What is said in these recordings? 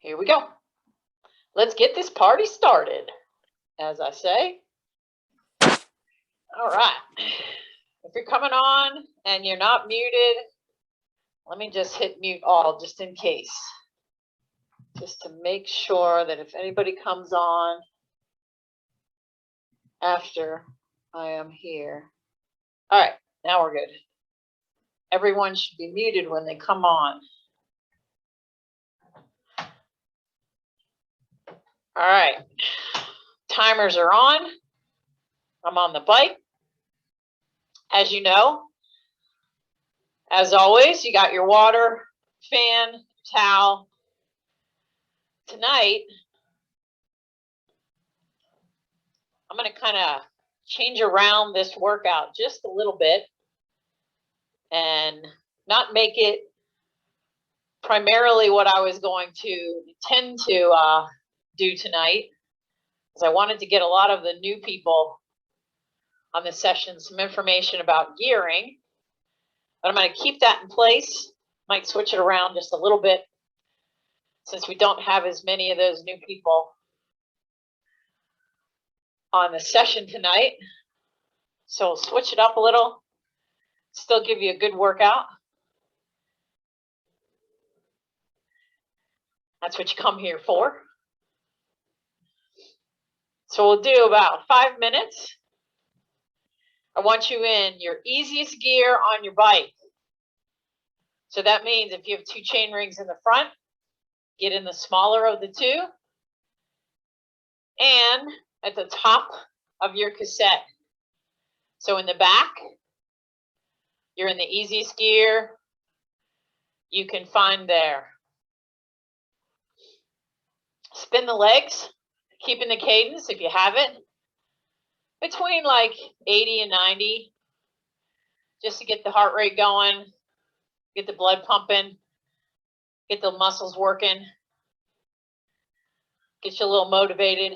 Here we go. Let's get this party started, as I say. All right. If you're coming on and you're not muted, let me just hit mute all just in case. Just to make sure that if anybody comes on after I am here. All right, now we're good. Everyone should be muted when they come on. All right, timers are on. I'm on the bike. As you know, as always, you got your water, fan, towel. Tonight, I'm going to kind of change around this workout just a little bit and not make it primarily what I was going to intend to do tonight, because I wanted to get a lot of the new people on the session some information about gearing. But I'm going to keep that in place. Might switch it around just a little bit since we don't have as many of those new people on the session tonight. So we'll switch it up a little, still give you a good workout. That's what you come here for. So we'll do about 5 minutes. I want you in your easiest gear on your bike. So that means if you have 2 chain rings in the front, get in the smaller of the 2. And at the top of your cassette. So in the back, you're in the easiest gear you can find there. Spin the legs, keeping the cadence if you have it, between like 80 and 90, just to get the heart rate going, get the blood pumping, get the muscles working, get you a little motivated,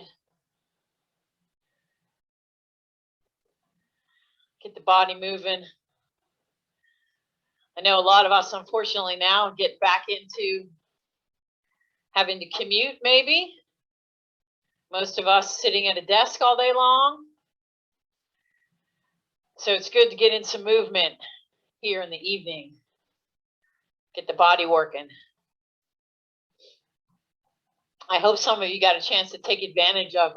get the body moving. I know a lot of us, unfortunately, now get back into having to commute, maybe. Most of us sitting at a desk all day long. So it's good to get in some movement here in the evening. Get the body working. I hope some of you got a chance to take advantage of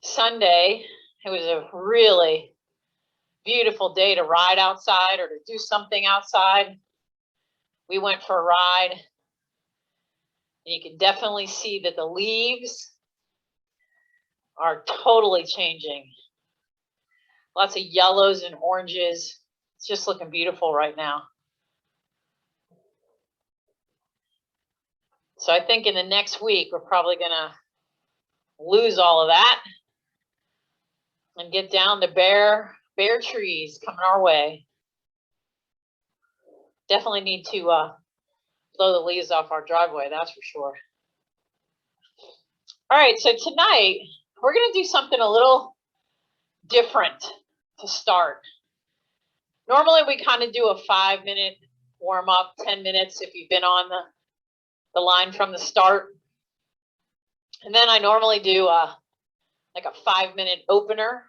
Sunday. It was a really beautiful day to ride outside or to do something outside. We went for a ride. And you can definitely see that the leaves are totally changing. Lots of yellows and oranges. It's just looking beautiful right now. So I think in the next week, we're probably going to lose all of that and get down to bare trees coming our way. Definitely need to blow the leaves off our driveway, that's for sure. All right, so tonight we're going to do something a little different to start. Normally we kind of do a 5-minute warm up, 10 minutes if you've been on the line from the start. And then I normally do like a 5-minute opener.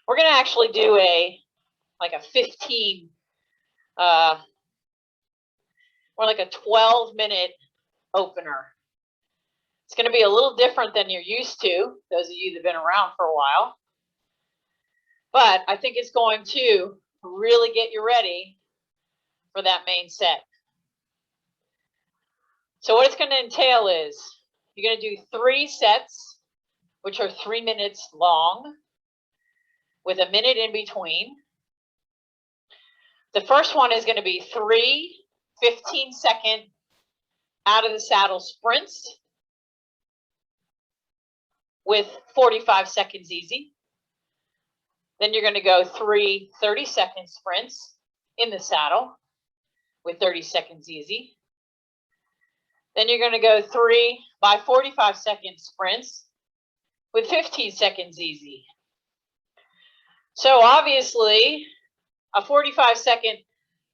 We're going to actually do like a 15 or like a 12-minute opener. It's going to be a little different than you're used to, those of you that have been around for a while. But I think it's going to really get you ready for that main set. So what it's going to entail is you're going to do 3 sets, which are 3 minutes long, with a minute in between. The first one is going to be 3 15-second out of the saddle sprints with 45 seconds easy. Then you're going to go 3 30-second sprints in the saddle with 30 seconds easy. Then you're going to go 3 by 45-second sprints with 15 seconds easy. So obviously, a 45-second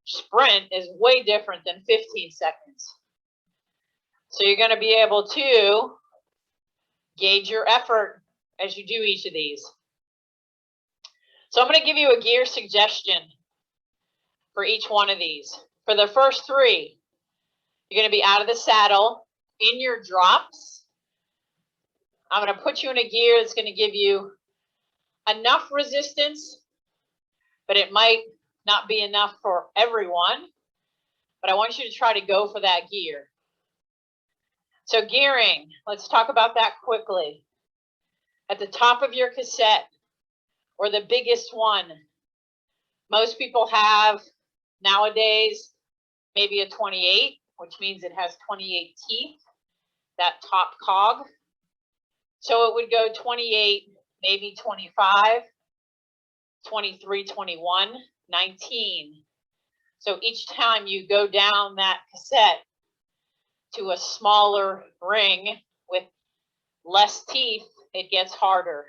sprint is way different than 15 seconds. So you're going to be able to gauge your effort as you do each of these. So I'm going to give you a gear suggestion for each one of these. For the first three, you're going to be out of the saddle in your drops. I'm going to put you in a gear that's going to give you enough resistance, but it might not be enough for everyone. But I want you to try to go for that gear. So gearing, let's talk about that quickly. At the top of your cassette, or the biggest one, most people have nowadays maybe a 28, which means it has 28 teeth, that top cog. So it would go 28, maybe 25, 23, 21, 19. So each time you go down that cassette to a smaller ring with less teeth, it gets harder.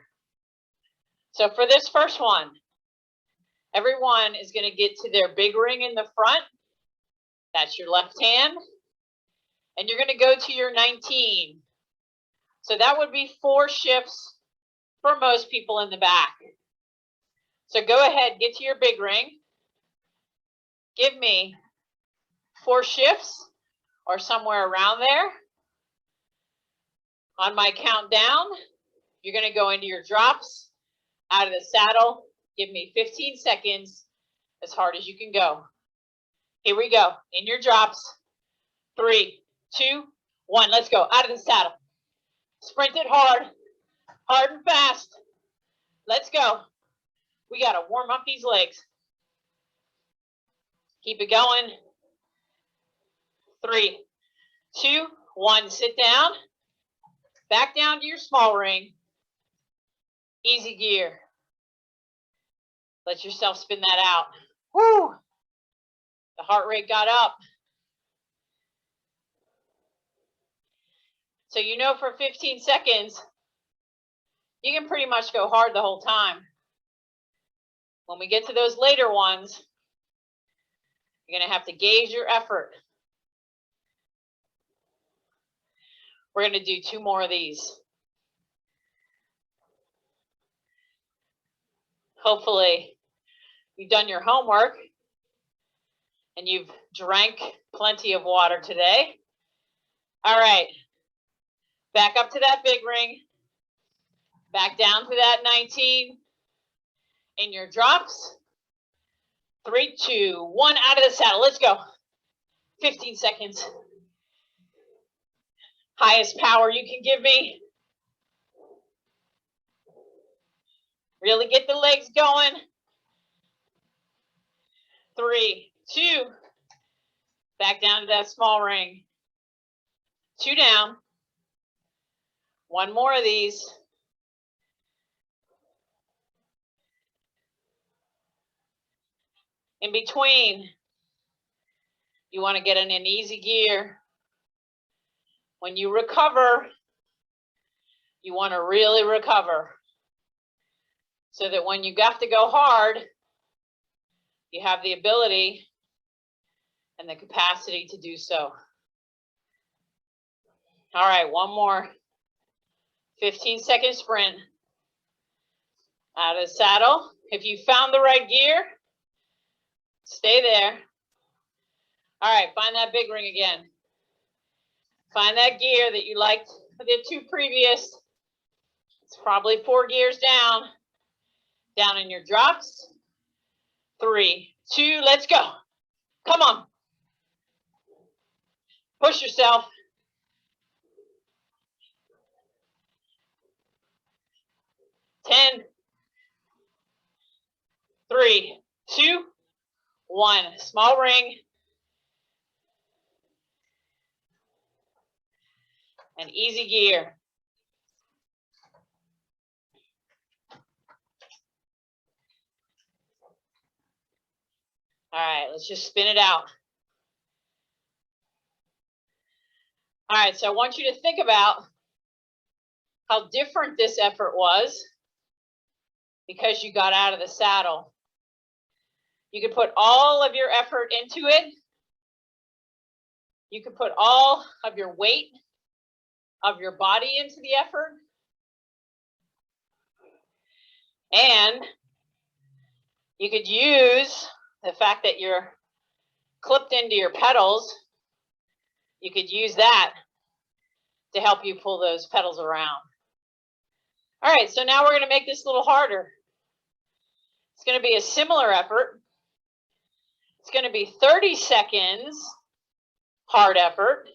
So for this first one, everyone is going to get to their big ring in the front. That's your left hand. And you're going to go to your 19. So that would be 4 shifts for most people in the back. So go ahead, get to your big ring. Give me 4 shifts or somewhere around there. On my countdown, you're going to go into your drops, out of the saddle. Give me 15 seconds, as hard as you can go. Here we go. In your drops. 3, 2, 1. Let's go. Out of the saddle. Sprint it hard. Hard and fast. Let's go. We got to warm up these legs. Keep it going. 3, 2, 1. Sit down. Back down to your small ring. Easy gear. Let yourself spin that out. Woo! The heart rate got up. So you know for 15 seconds, you can pretty much go hard the whole time. When we get to those later ones, you're going to have to gauge your effort. We're going to do 2 more of these. Hopefully, you've done your homework and you've drank plenty of water today. All right. Back up to that big ring. Back down to that 19. In your drops. 3, 2, 1. Out of the saddle. Let's go. 15 seconds. Highest power you can give me. Really get the legs going. 3, 2. Back down to that small ring. 2 down. 1 more of these. In between, you want to get in an easy gear. When you recover, you want to really recover so that when you have to go hard, you have the ability and the capacity to do so. All right, 1 more 15-second sprint. Out of the saddle. If you found the right gear, stay there. All right, find that big ring again. Find that gear that you liked for the 2 previous. It's probably 4 gears down. Down in your drops. 3, 2, let's go. Come on. Push yourself. 10, 3, 2, 1. Small ring. And easy gear. All right, let's just spin it out. All right, so I want you to think about how different this effort was because you got out of the saddle. You could put all of your effort into it, You could put all of your weight of your body into the effort. And you could use the fact that you're clipped into your pedals. You could use that to help you pull those pedals around. All right, so now we're going to make this a little harder. It's going to be a similar effort. It's going to be 30 seconds hard effort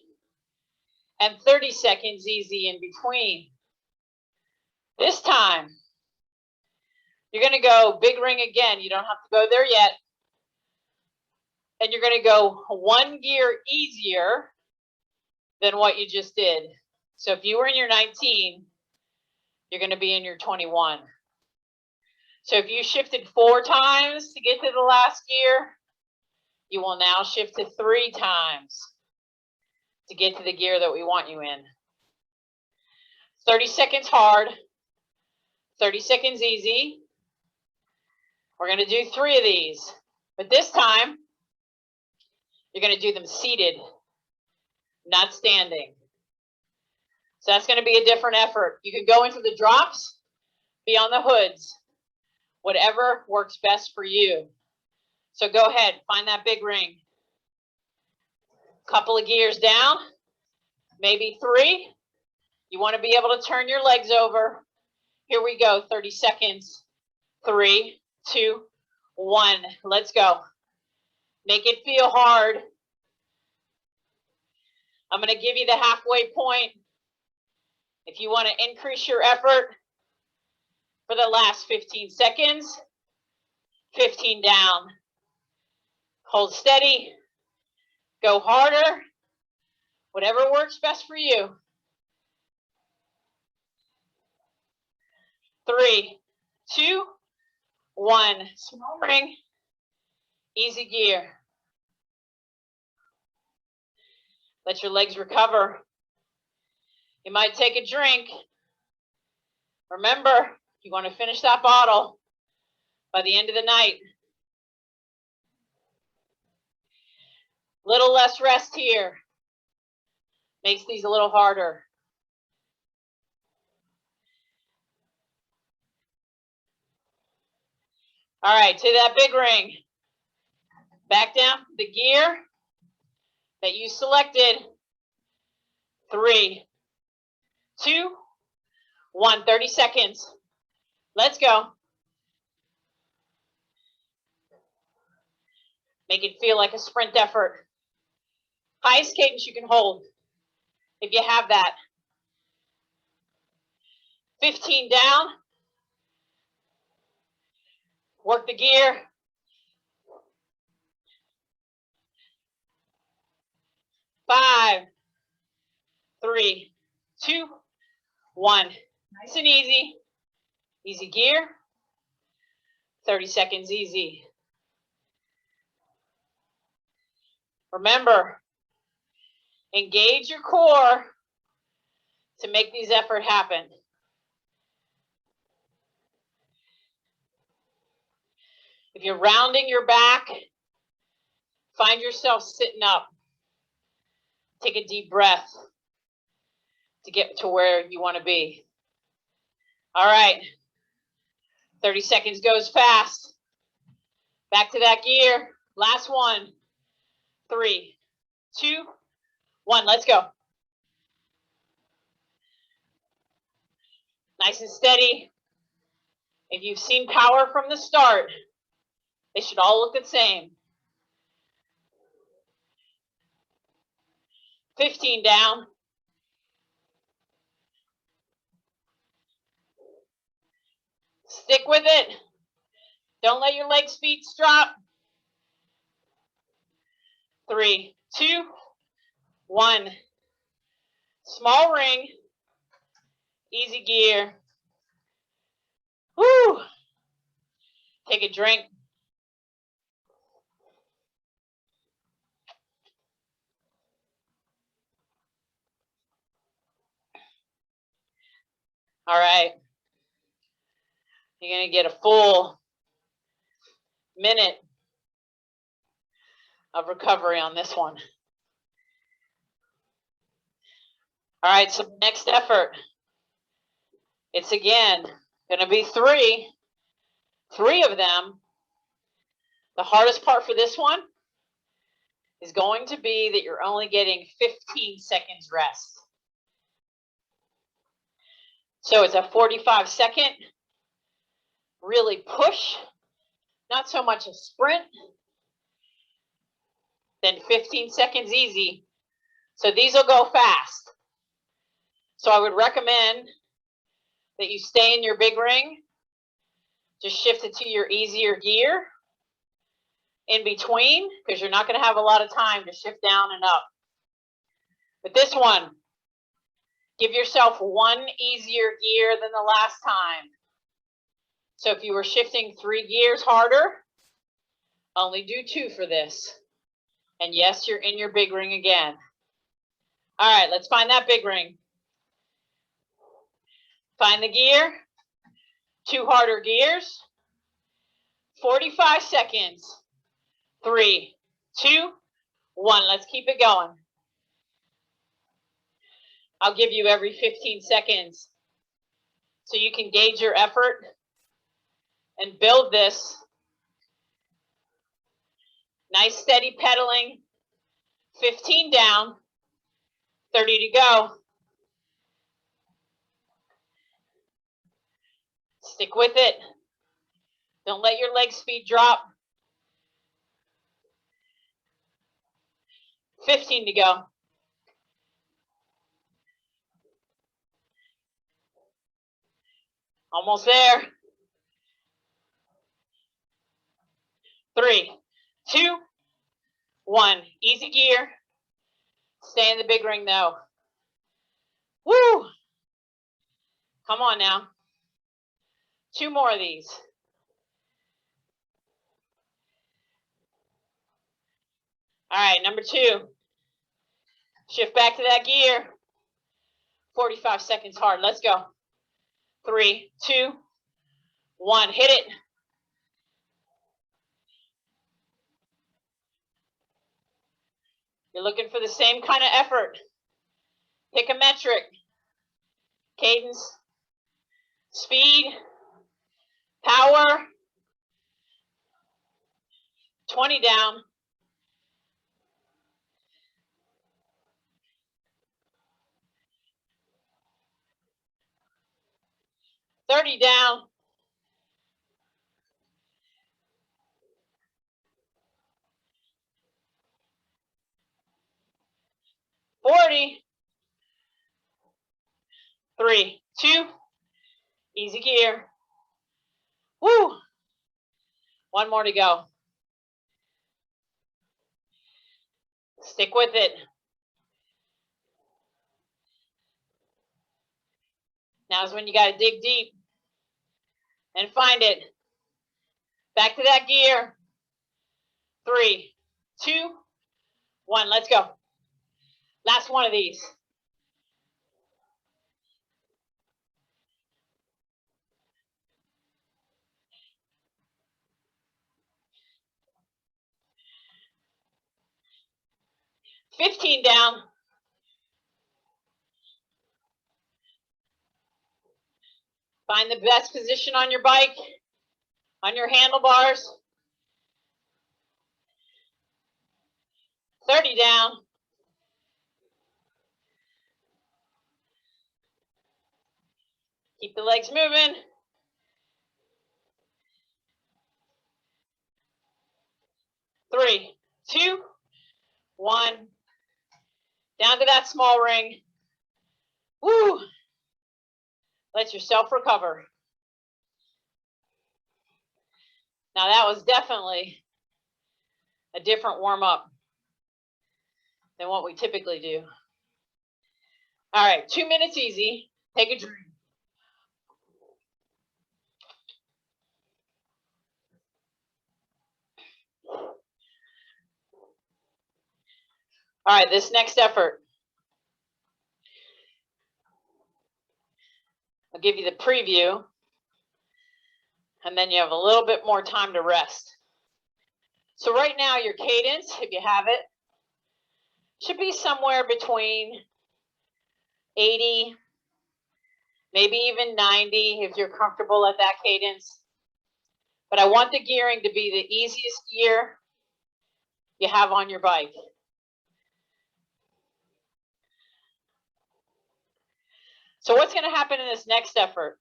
and 30 seconds easy in between. This time, you're going to go big ring again. You don't have to go there yet. And you're going to go one gear easier than what you just did. So if you were in your 19, you're going to be in your 21. So if you shifted 4 times to get to the last gear, you will now shift to 3 times to get to the gear that we want you in. 30 seconds hard, 30 seconds easy. We're going to do 3 of these, but this time you're going to do them seated, not standing. So that's going to be a different effort. You can go into the drops, be on the hoods, whatever works best for you. So go ahead, find that big ring. Couple of gears down, maybe 3. You want to be able to turn your legs over. Here we go, 30 seconds. 3, 2, 1. Let's go. Make it feel hard. I'm going to give you the halfway point. If you want to increase your effort for the last 15 seconds, 15 down. Hold steady. Go harder. Whatever works best for you. 3, 2, 1. Small ring. Easy gear. Let your legs recover. You might take a drink. Remember, you want to finish that bottle by the end of the night. Little less rest here. Makes these a little harder. All right, to that big ring. Back down the gear that you selected. 3, 2, 1. 30 seconds. Let's go. Make it feel like a sprint effort. Highest cadence you can hold, if you have that. 15 down. Work the gear. 5, 3, 2, 1. Nice and easy. Easy gear. 30 seconds easy. Remember, engage your core to make these effort happen. If you're rounding your back, find yourself sitting up. Take a deep breath to get to where you want to be. All right. 30 seconds goes fast. Back to that gear. Last one. 3, 2, 1. Let's go. Nice and steady. If you've seen power from the start, they should all look the same. 15 down. Stick with it. Don't let your legs, feet drop. 3, 2, 1. Small ring. Easy gear. Woo! Take a drink. All right. You're going to get a full minute of recovery on this one. All right, so next effort, it's again going to be three of them. The hardest part for this one is going to be that you're only getting 15 seconds rest. So it's a 45-second, really push, not so much a sprint, then 15 seconds easy. So these will go fast. So I would recommend that you stay in your big ring, just shift it to your easier gear in between, because you're not going to have a lot of time to shift down and up. But this one, give yourself one easier gear than the last time. So if you were shifting 3 gears harder, only do 2 for this. And yes, you're in your big ring again. All right, let's find that big ring. Find the gear, 2 harder gears, 45 seconds, 3, 2, 1. Let's keep it going. I'll give you every 15 seconds so you can gauge your effort and build this. Nice steady pedaling. 15 down, 30 to go. Stick with it. Don't let your leg speed drop. 15 to go. Almost there. 3, 2, 1. Easy gear. Stay in the big ring though. Woo! Come on now. 2 more of these. All right, number 2. Shift back to that gear. 45 seconds hard. Let's go. 3, 2, 1. Hit it. You're looking for the same kind of effort. Pick a metric. Cadence, speed, power. 20 down. 30 down. 40. 3, 2. Easy gear. Woo! 1 more to go. Stick with it. Now's when you got to dig deep and find it. Back to that gear. 3, 2, 1. Let's go. Last one of these. $15 down. Find the best position on your bike, on your handlebars. 30 down. Keep the legs moving. 3, 2, 1. Down to that small ring. Woo! Let yourself recover. Now that was definitely a different warm-up than what we typically do. All right, 2 minutes easy. Take a drink. All right, this next effort, I'll give you the preview, and then you have a little bit more time to rest. So right now, your cadence, if you have it, should be somewhere between 80, maybe even 90 if you're comfortable at that cadence. But I want the gearing to be the easiest gear you have on your bike. So what's going to happen in this next effort?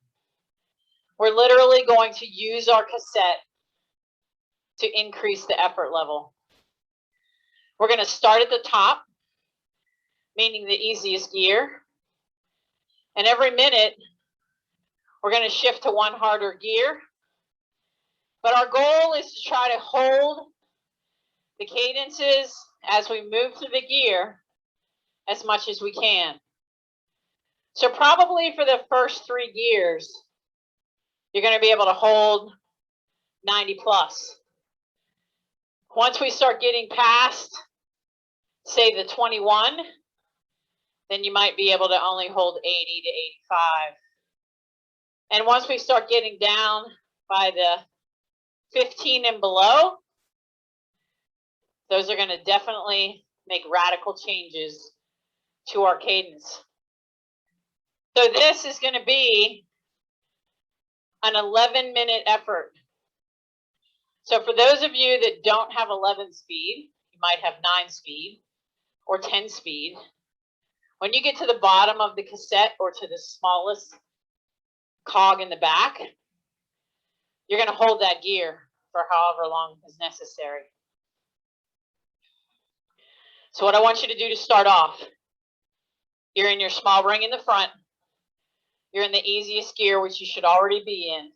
We're literally going to use our cassette to increase the effort level. We're going to start at the top, meaning the easiest gear. And every minute, we're going to shift to one harder gear. But our goal is to try to hold the cadences as we move through the gear as much as we can. So probably for the first 3 gears, you're going to be able to hold 90 plus. Once we start getting past, say, the 21, then you might be able to only hold 80 to 85. And once we start getting down by the 15 and below, those are going to definitely make radical changes to our cadence. So this is going to be an 11-minute effort. So for those of you that don't have 11 speed, you might have 9 speed or 10 speed. When you get to the bottom of the cassette or to the smallest cog in the back, you're going to hold that gear for however long is necessary. So what I want you to do to start off, you're in your small ring in the front. You're in the easiest gear, which you should already be in.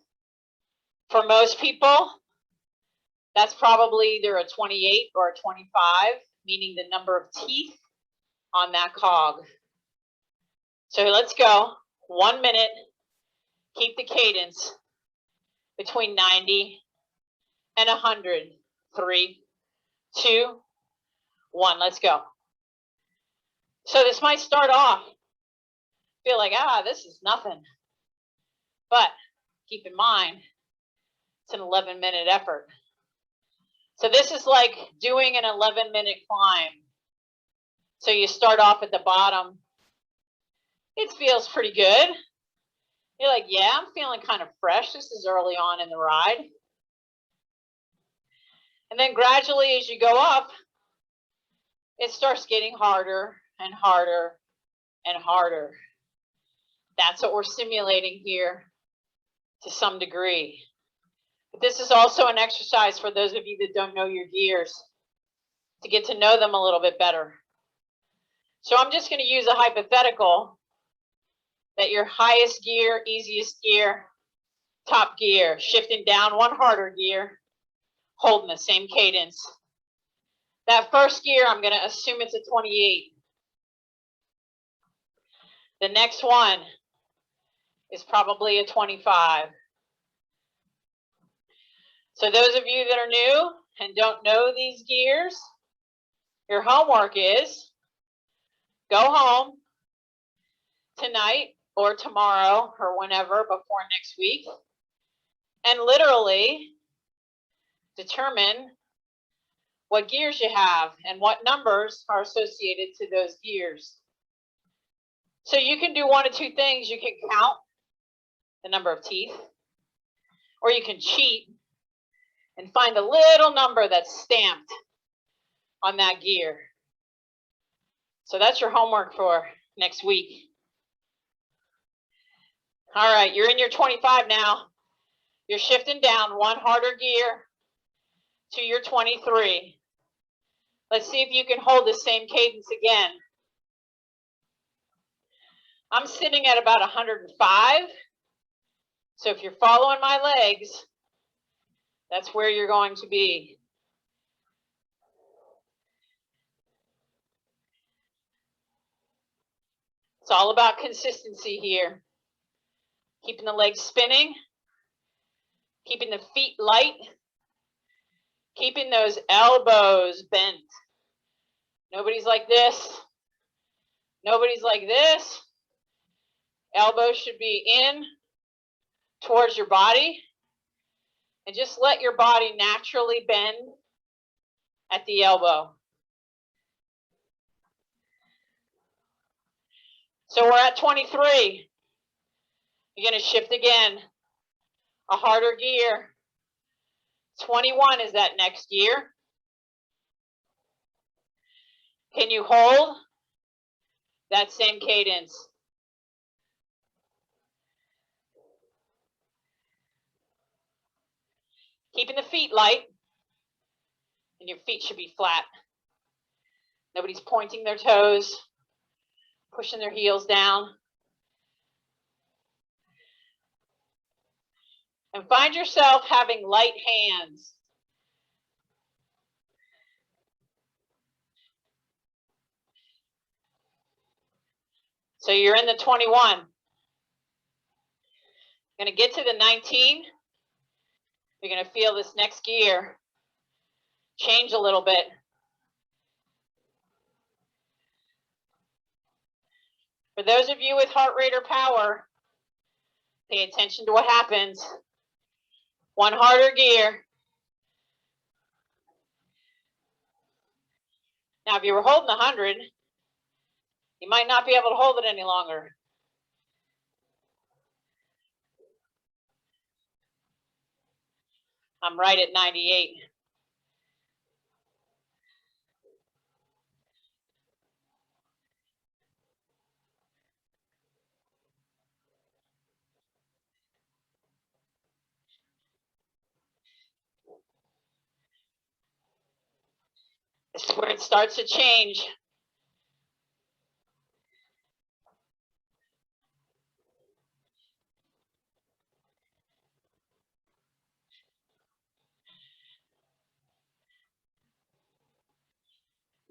For most people, that's probably either a 28 or a 25, meaning the number of teeth on that cog. So let's go. 1 minute. Keep the cadence between 90 and 100. 3, 2, 1. Let's go. So this might start off, feel like, this is nothing. But keep in mind, it's an 11-minute effort. So this is like doing an 11-minute climb. So you start off at the bottom. It feels pretty good. You're like, yeah, I'm feeling kind of fresh. This is early on in the ride. And then gradually as you go up, it starts getting harder and harder and harder. That's what we're simulating here to some degree. But this is also an exercise for those of you that don't know your gears, to get to know them a little bit better. So I'm just going to use a hypothetical that your highest gear, easiest gear, top gear, shifting down one harder gear, holding the same cadence. That first gear, I'm going to assume it's a 28. The next one is probably a 25. So those of you that are new and don't know these gears, your homework is go home tonight or tomorrow or whenever before next week and literally determine what gears you have and what numbers are associated to those gears. So you can do one of two things. You can count the number of teeth, or you can cheat and find a little number that's stamped on that gear. So that's your homework for next week. All right, you're in your 25 now. You're shifting down one harder gear to your 23. Let's see if you can hold the same cadence again. I'm sitting at about 105. So if you're following my legs, that's where you're going to be. It's all about consistency here. Keeping the legs spinning, keeping the feet light, keeping those elbows bent. Nobody's like this. Nobody's like this. Elbows should be in towards your body. And just let your body naturally bend at the elbow. So we're at 23. You're going to shift again, a harder gear. 21 is that next gear. Can you hold that same cadence? Keeping the feet light, and your feet should be flat. Nobody's pointing their toes, pushing their heels down. And find yourself having light hands. So you're in the 21. Going to get to the 19. You're going to feel this next gear change a little bit. For those of you with heart rate or power, pay attention to what happens. One harder gear. Now, if you were holding 100, you might not be able to hold it any longer. I'm right at 98. This is where it starts to change.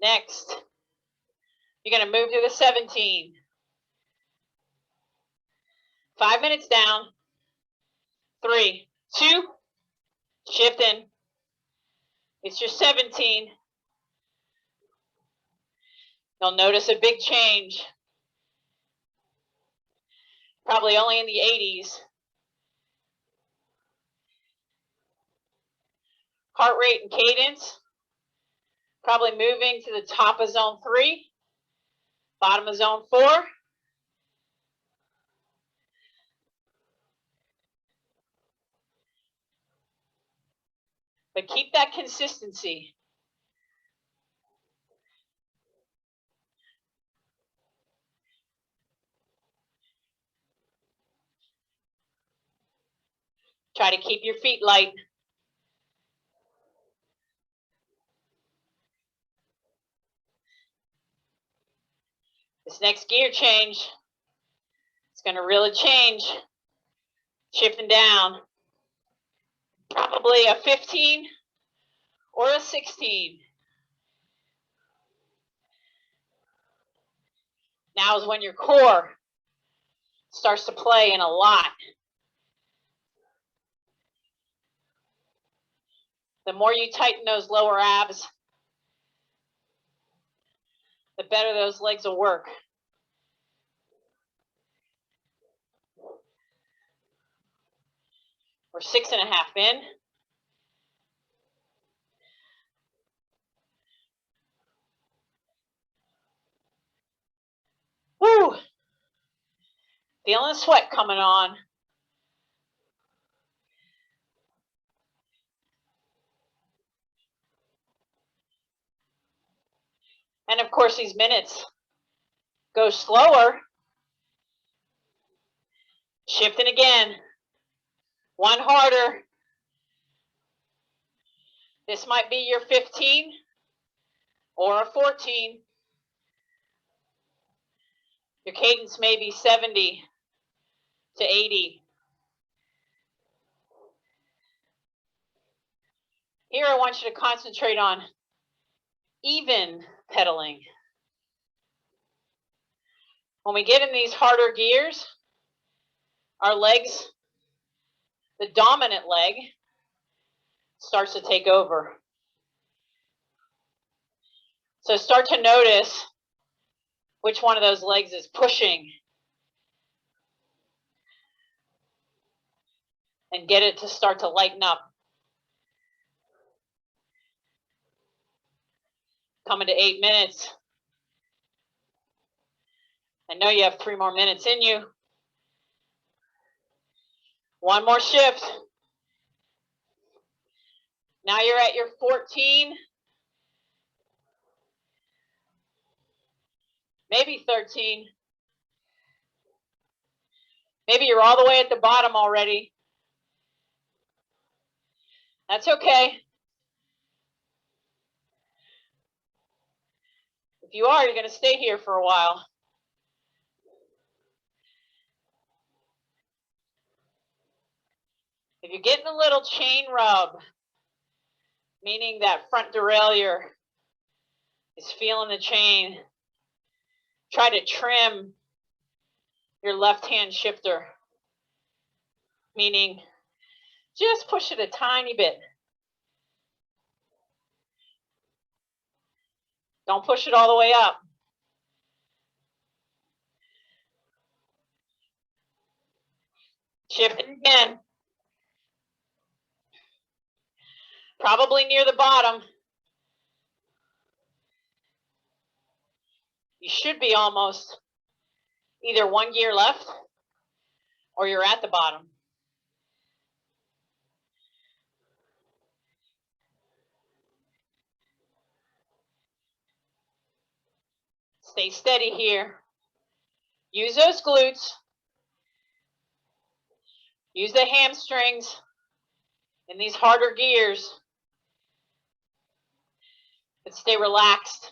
Next, you're going to move to the 17. 5 minutes down. 3, 2, shifting. It's your 17. You'll notice a big change. Probably only in the 80s. Heart rate and cadence. Probably moving to the top of zone 3, bottom of zone 4. But keep that consistency. Try to keep your feet light. This next gear change, it's going to really change. Shifting down. Probably a 15 or a 16. Now is when your core starts to play in a lot. The more you tighten those lower abs, the better those legs will work. We're 6.5 in. Woo! Feeling the sweat coming on. And of course, these minutes go slower. Shifting again. One harder. This might be your 15 or a 14. Your cadence may be 70 to 80. Here, I want you to concentrate on even pedaling. When we get in these harder gears, our legs, the dominant leg, starts to take over. So start to notice which one of those legs is pushing and get it to start to lighten up. Coming to 8 minutes. I know you have 3 more minutes in you. 1 more shift. Now you're at your 14, maybe 13. Maybe you're all the way at the bottom already. That's okay. If you are, you're going to stay here for a while. If you're getting a little chain rub, meaning that front derailleur is feeling the chain, try to trim your left-hand shifter, meaning just push it a tiny bit. Don't push it all the way up. Shift it again. Probably near the bottom. You should be almost either 1 gear left or you're at the bottom. Stay steady here. Use those glutes. Use the hamstrings in these harder gears. But stay relaxed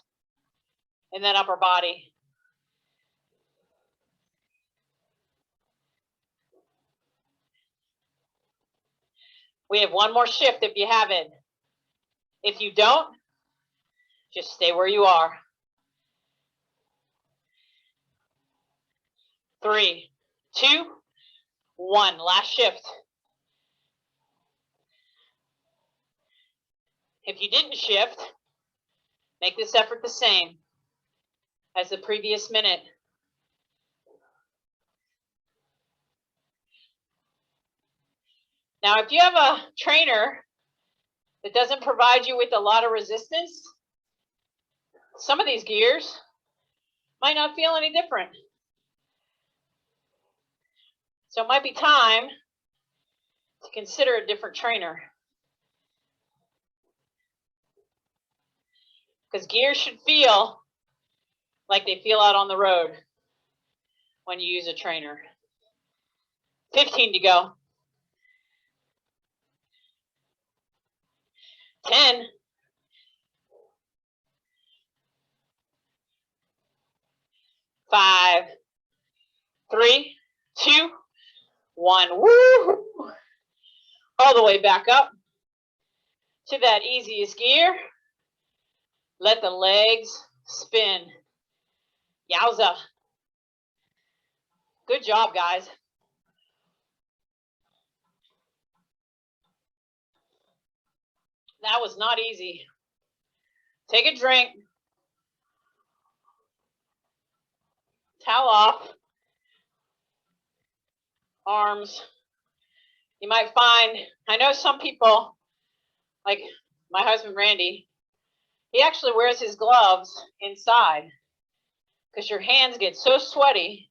in that upper body. We have 1 more shift if you have it. If you don't, just stay where you are. 3, 2, 1. Last shift. If you didn't shift, make this effort the same as the previous minute. Now, if you have a trainer that doesn't provide you with a lot of resistance, some of these gears might not feel any different. So it might be time to consider a different trainer. Because gears should feel like they feel out on the road when you use a trainer. 15 to go. 10. 5, 3, 2, 1. Woo! All the way back up to that easiest gear. Let the legs spin. Yowza. Good job, guys. That was not easy. Take a drink. Towel off. Arms. You might find, I know some people, like my husband Randy, he actually wears his gloves inside because your hands get so sweaty.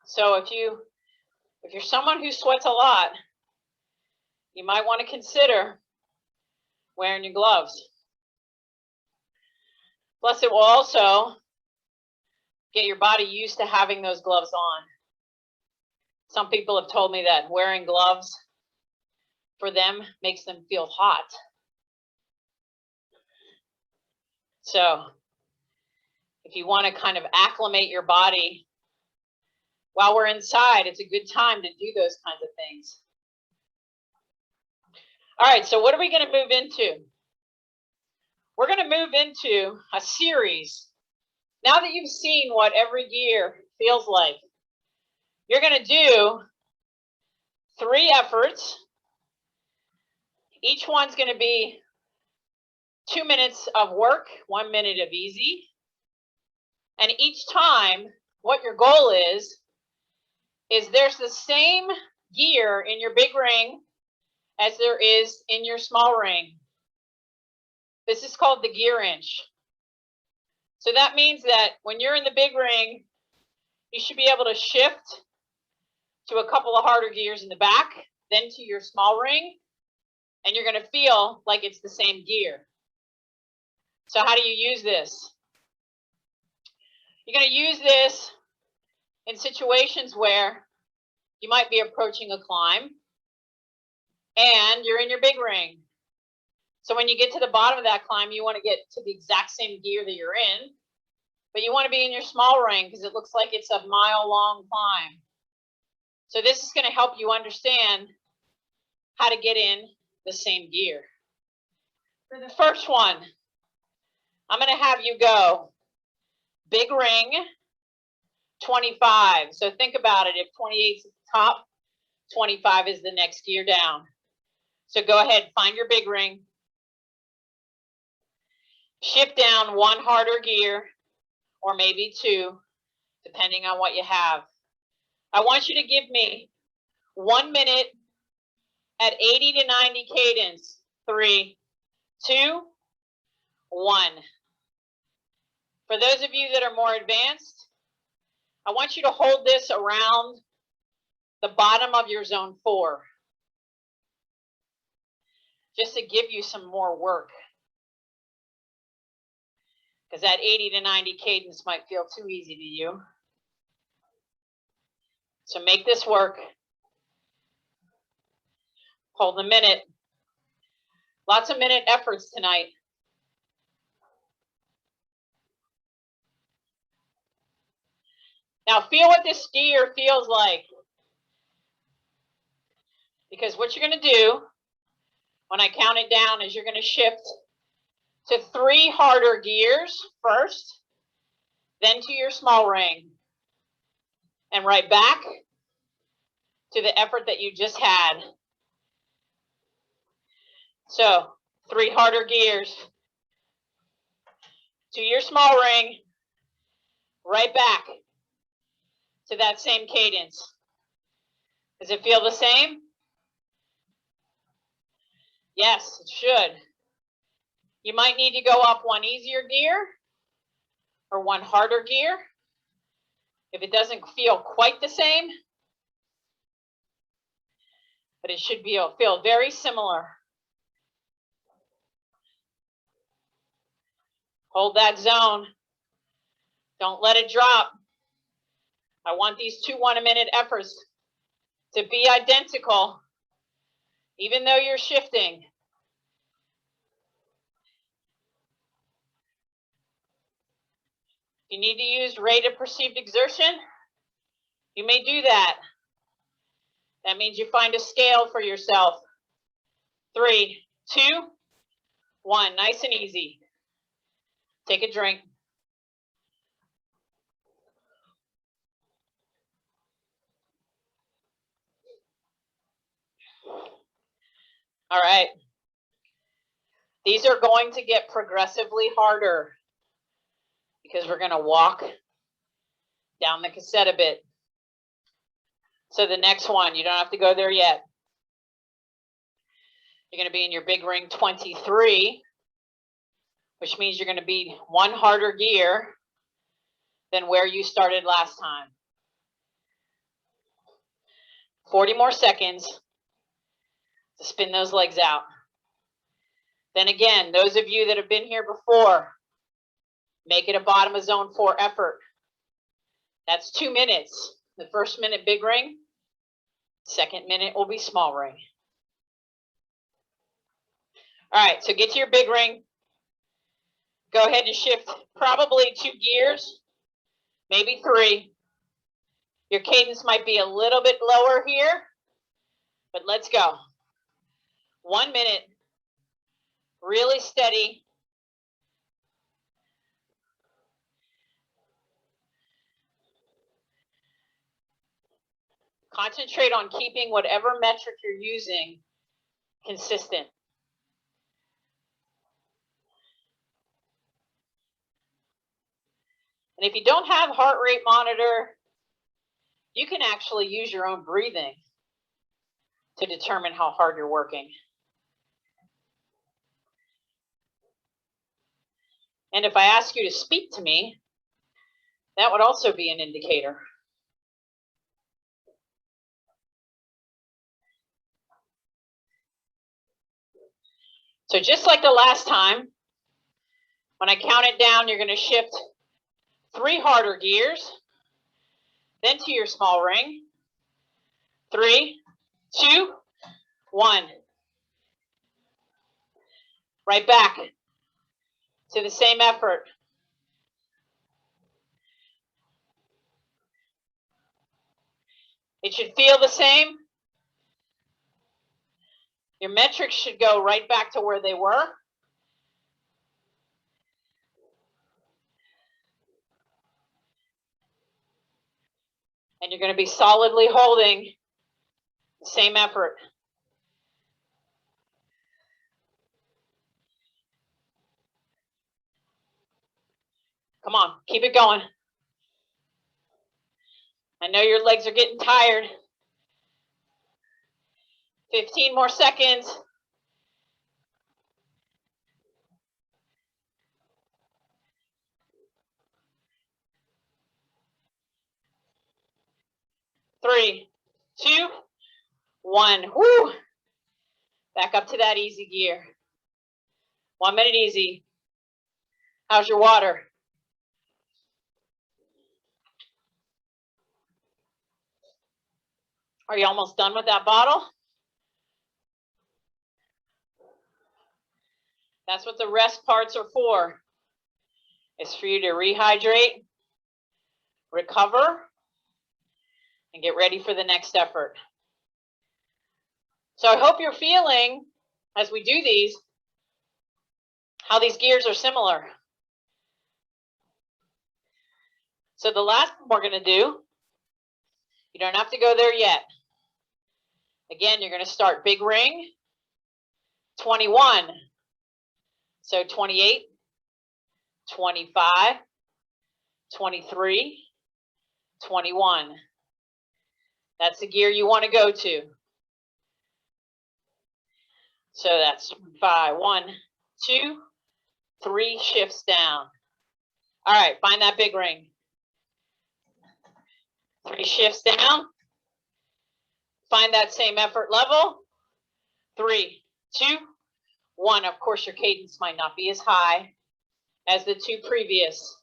So if you're someone who sweats a lot, you might want to consider wearing your gloves. Plus, it will also get your body used to having those gloves on. Some people have told me that wearing gloves for them makes them feel hot. So if you want to kind of acclimate your body while we're inside, it's a good time to do those kinds of things. All right, so what are we going to move into? We're going to move into a series. Now that you've seen what every gear feels like, you're going to do 3 efforts. Each one's going to be 2 minutes of work, 1 minute of easy. And each time, what your goal is there's the same gear in your big ring as there is in your small ring. This is called the gear inch. So that means that when you're in the big ring, you should be able to shift to a couple of harder gears in the back, then to your small ring, and you're going to feel like it's the same gear. So how do you use this? You're going to use this in situations where you might be approaching a climb and you're in your big ring. So when you get to the bottom of that climb, you want to get to the exact same gear that you're in, but you want to be in your small ring because it looks like it's a mile-long climb. So this is going to help you understand how to get in the same gear. For the first one, I'm going to have you go big ring, 25. So think about it. If 28 is at the top, 25 is the next gear down. So go ahead, find your big ring. Shift down one harder gear, or maybe two, depending on what you have. I want you to give me 1 minute at 80 to 90 cadence. 3, 2, 1. For those of you that are more advanced, I want you to hold this around the bottom of your zone 4, just to give you some more work. Because that 80 to 90 cadence might feel too easy to you. So make this work. Hold the minute. Lots of minute efforts tonight. Now feel what this gear feels like. Because what you're going to do when I count it down is you're going to shift to 3 harder gears first, then to your small ring, and right back to the effort that you just had. So 3 harder gears to your small ring, right back to that same cadence. Does it feel the same? Yes, it should. You might need to go up one easier gear or one harder gear. If it doesn't feel quite the same, but it should feel very similar. Hold that zone. Don't let it drop. I want these 2 1-minute efforts to be identical, even though you're shifting. If you need to use rate of perceived exertion, you may do that. That means you find a scale for yourself. 3, 2, 1. Nice and easy. Take a drink. All right. These are going to get progressively harder because we're going to walk down the cassette a bit. So the next one, you don't have to go there yet. You're going to be in your big ring 23, which means you're going to be 1 harder gear than where you started last time. 40 more seconds to spin those legs out. Then again, those of you that have been here before, make it a bottom of zone 4 effort. That's 2 minutes. The first minute big ring, second minute will be small ring. All right, so get to your big ring. Go ahead and shift probably 2 gears, maybe 3. Your cadence might be a little bit lower here, but let's go. 1 minute, really steady. Concentrate on keeping whatever metric you're using consistent. And if you don't have a heart rate monitor, you can actually use your own breathing to determine how hard you're working. And if I ask you to speak to me, that would also be an indicator. So just like the last time, when I count it down, you're going to shift 3 harder gears, then to your small ring. 3, 2, 1. Right back to the same effort. It should feel the same. Your metrics should go right back to where they were. And you're going to be solidly holding the same effort. Come on, keep it going. I know your legs are getting tired. 15 more seconds. Three, 2, 1. Woo! Back up to that easy gear. 1 minute easy. How's your water? Are you almost done with that bottle? That's what the rest parts are for. It's for you to rehydrate, recover, and get ready for the next effort. So I hope you're feeling, as we do these, how these gears are similar. So the last one we're going to do, you don't have to go there yet. Again, you're going to start big ring, 21. So 28, 25, 23, 21. That's the gear you want to go to. So that's 5, 1, 2, 3 shifts down. All right, find that big ring. 3 shifts down. Find that same effort level. 3, 2, 1. Of course, your cadence might not be as high as the 2 previous.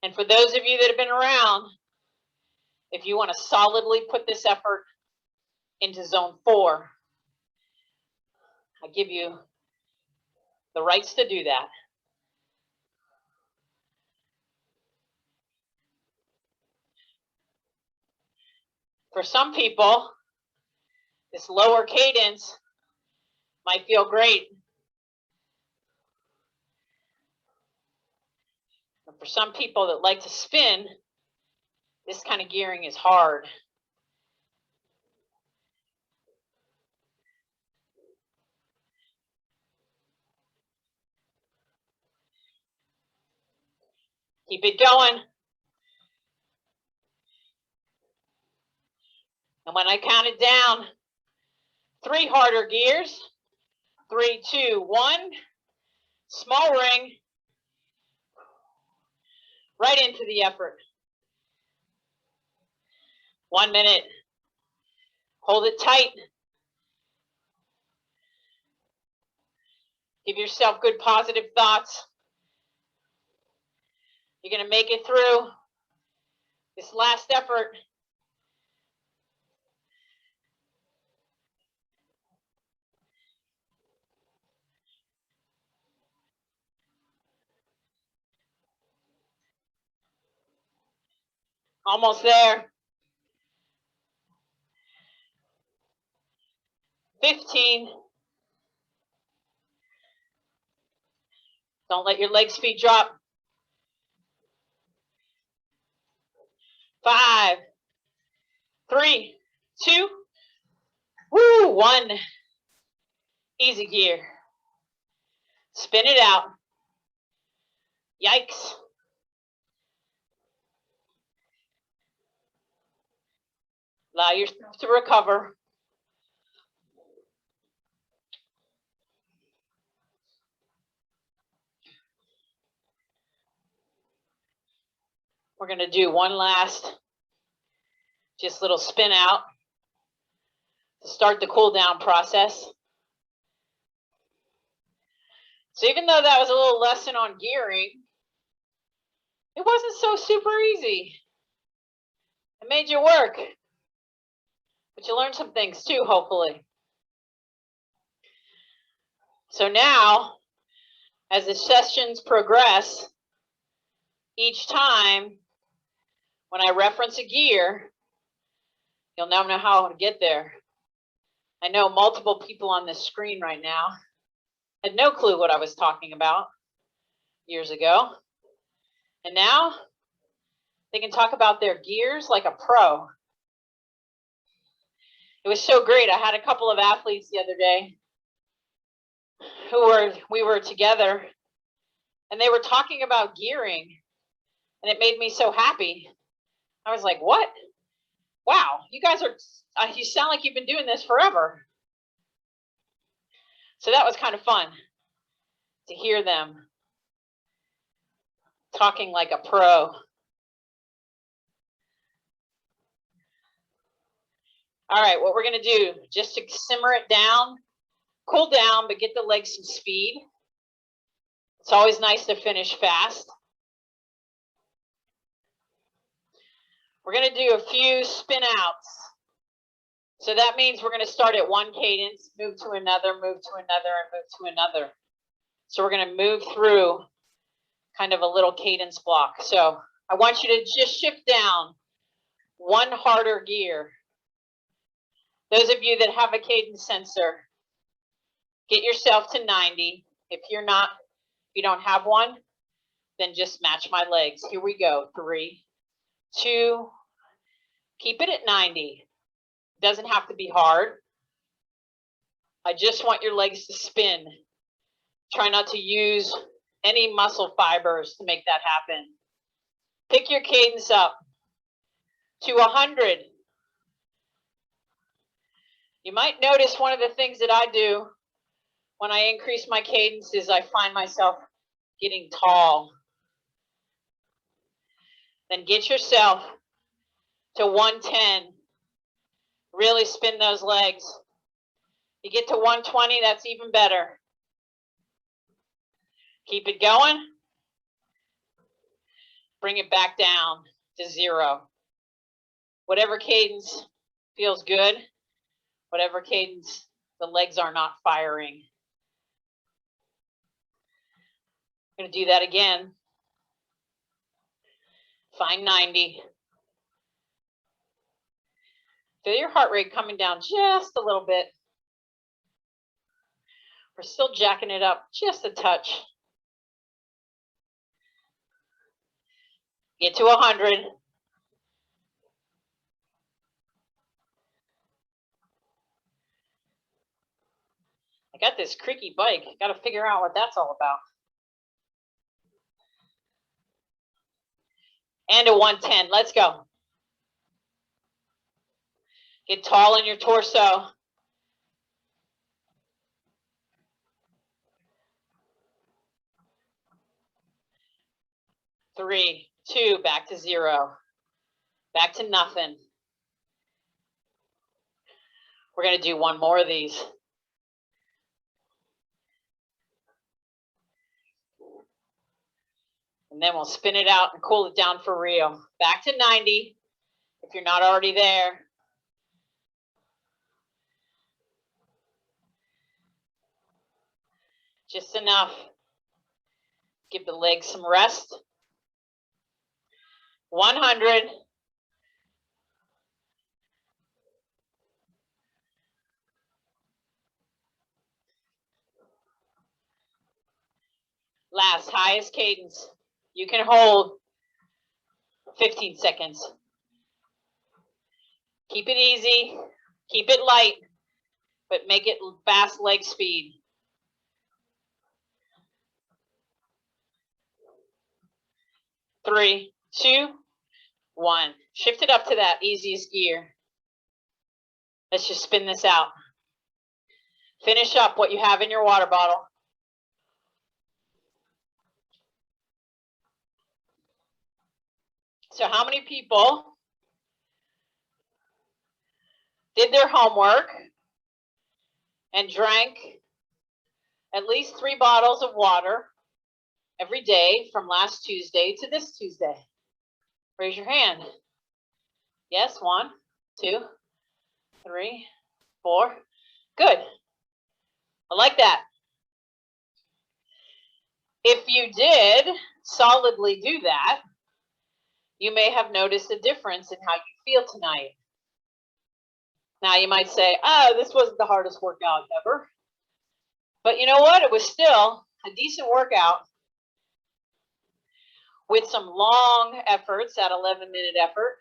And for those of you that have been around, if you want to solidly put this effort into zone 4, I give you the rights to do that. For some people, this lower cadence might feel great. But for some people that like to spin, this kind of gearing is hard. Keep it going. And when I count it down, 3 harder gears. 3, 2, 1. Small ring. Right into the effort. 1 minute. Hold it tight. Give yourself good positive thoughts. You're going to make it through this last effort. Almost there. 15. Don't let your legs feet drop. 5, 3, 2, 1. Easy gear. Spin it out. Yikes. Allow yourself to recover. We're going to do one last, just little spin out to start the cool down process. So even though that was a little lesson on gearing, it wasn't so super easy. It made you work, but you learned some things too, hopefully. So now, as the sessions progress, each time when I reference a gear, you'll now know how to get there. I know multiple people on this screen right now had no clue what I was talking about years ago. And now they can talk about their gears like a pro. It was so great. I had a couple of athletes the other day we were together, and they were talking about gearing, and it made me so happy. I was like, what? Wow, you guys are, you sound like you've been doing this forever. So that was kind of fun to hear them talking like a pro. All right, what we're going to do, just to simmer it down, cool down, but get the legs some speed. It's always nice to finish fast. We're going to do a few spin outs. So that means we're going to start at one cadence, move to another, move to another, and move to another. So we're going to move through kind of a little cadence block. So I want you to just shift down one harder gear. Those of you that have a cadence sensor, get yourself to 90. If you don't have one, then just match my legs. Here we go. 3, 2, keep it at 90. Doesn't have to be hard. I just want your legs to spin. Try not to use any muscle fibers to make that happen. Pick your cadence up to 100. You might notice one of the things that I do when I increase my cadence is I find myself getting tall. Then get yourself to 110. Really spin those legs. You get to 120, that's even better. Keep it going. Bring it back down to 0. Whatever cadence feels good, whatever cadence the legs are not firing. I'm going to do that again. Find 90. Feel your heart rate coming down just a little bit. We're still jacking it up just a touch. Get to 100. I got this creaky bike. Got to figure out what that's all about. And a 110. Let's go. Get tall in your torso. 3, 2, back to 0. Back to nothing. We're going to do one more of these. And then we'll spin it out and cool it down for real. Back to 90, if you're not already there. Just enough. Give the legs some rest. 100. Last, highest cadence. You can hold 15 seconds. Keep it easy. Keep it light, but make it fast leg speed. 3, 2, 1. Shift it up to that easiest gear. Let's just spin this out. Finish up what you have in your water bottle. So how many people did their homework and drank at least 3 bottles of water every day from last Tuesday to this Tuesday? Raise your hand. Yes, 1, 2, 3, 4. Good. I like that. If you did solidly do that, you may have noticed a difference in how you feel tonight. Now you might say, oh, this wasn't the hardest workout ever. But you know what? It was still a decent workout with some long efforts, that 11-minute effort.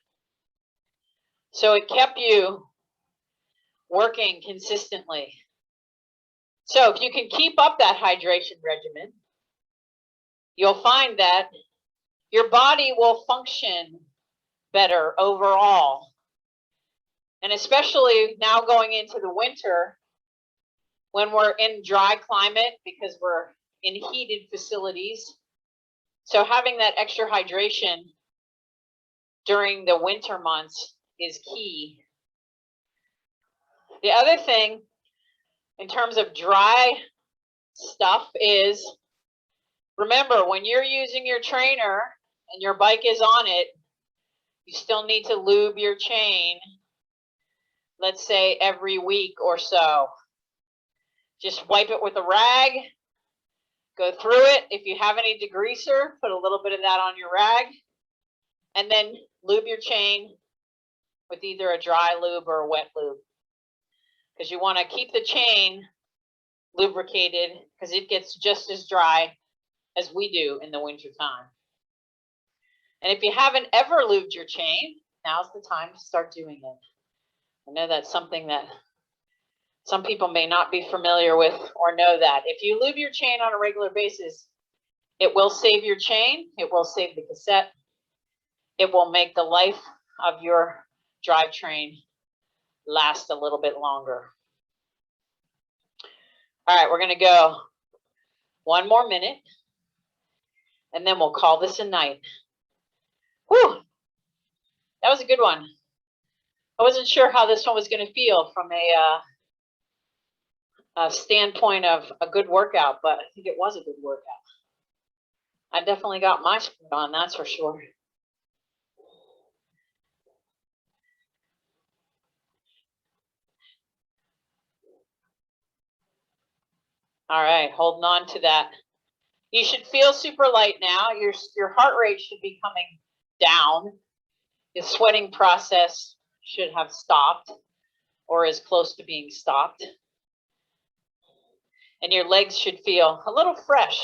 So it kept you working consistently. So if you can keep up that hydration regimen, you'll find that your body will function better overall. And especially now going into the winter, when we're in dry climate because we're in heated facilities. So having that extra hydration during the winter months is key. The other thing in terms of dry stuff is, remember, when you're using your trainer and your bike is on it, you still need to lube your chain, let's say every week or so. Just wipe it with a rag, go through it. If you have any degreaser, put a little bit of that on your rag, and then lube your chain with either a dry lube or a wet lube. Because you want to keep the chain lubricated because it gets just as dry as we do in the winter time. And if you haven't ever lubed your chain, now's the time to start doing it. I know that's something that some people may not be familiar with or know that. If you lube your chain on a regular basis, it will save your chain, it will save the cassette, it will make the life of your drivetrain last a little bit longer. All right, we're going to go 1 more minute, and then we'll call this a night. Whew, that was a good one. I wasn't sure how this one was going to feel from a standpoint of a good workout, but I think it was a good workout. I definitely got my split on, that's for sure. All right, holding on to that. You should feel super light now. Your heart rate should be coming down. The sweating process should have stopped or is close to being stopped. And your legs should feel a little fresh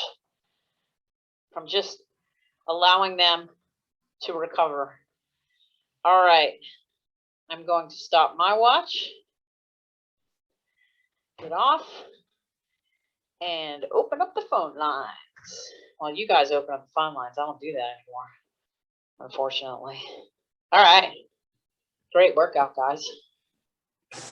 from just allowing them to recover. All right, I'm going to stop my watch, get off, and open up the phone lines. Well, you guys open up the phone lines. I don't do that anymore, unfortunately. All right, great workout, guys.